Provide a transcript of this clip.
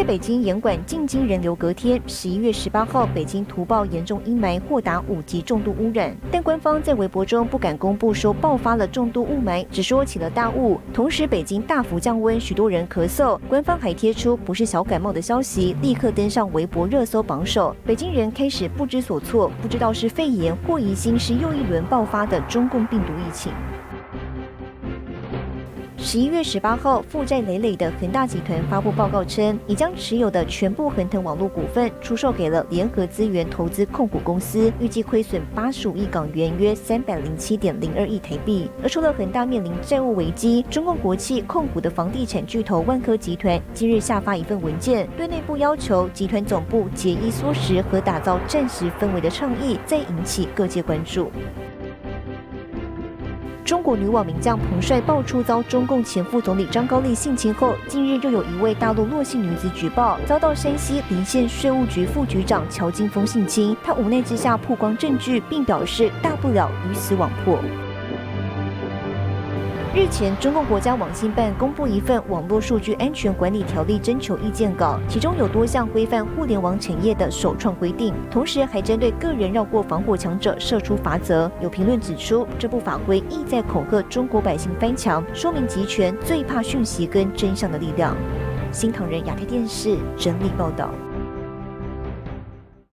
在北京严管进京人流隔天，11月18号，北京图报严重阴霾，或达5级重度污染。但官方在微博中不敢公布说爆发了重度雾霾，只说起了大雾。同时，北京大幅降温，许多人咳嗽。官方还贴出不是小感冒的消息，立刻登上微博热搜榜首。北京人开始不知所措，不知道是肺炎或疑心是又一轮爆发的中共病毒疫情。11月18号，负债累累的恒大集团发布报告称，已将持有的全部恒腾网络股份出售给了联合资源投资控股公司，预计亏损85亿港元，约307.02亿台币。而除了恒大面临债务危机，中共国企控股的房地产巨头万科集团今日下发一份文件，对内部要求集团总部节衣缩食和打造战时氛围的倡议，再引起各界关注。中国女网名将彭帅爆出遭中共前副总理张高丽性侵后，近日又有一位大陆洛姓女子举报，遭到山西临县税务局副局长乔金峰性侵。她无奈之下曝光证据，并表示大不了鱼死网破。日前，中共国家网信办公布一份网络数据安全管理条例征求意见稿，其中有多项规范互联网产业的首创规定，同时还针对个人绕过防火墙者设出罚则。有评论指出，这部法规意在恐吓中国百姓翻墙，说明集权最怕讯息跟真相的力量。新唐人亚太电视整理报道。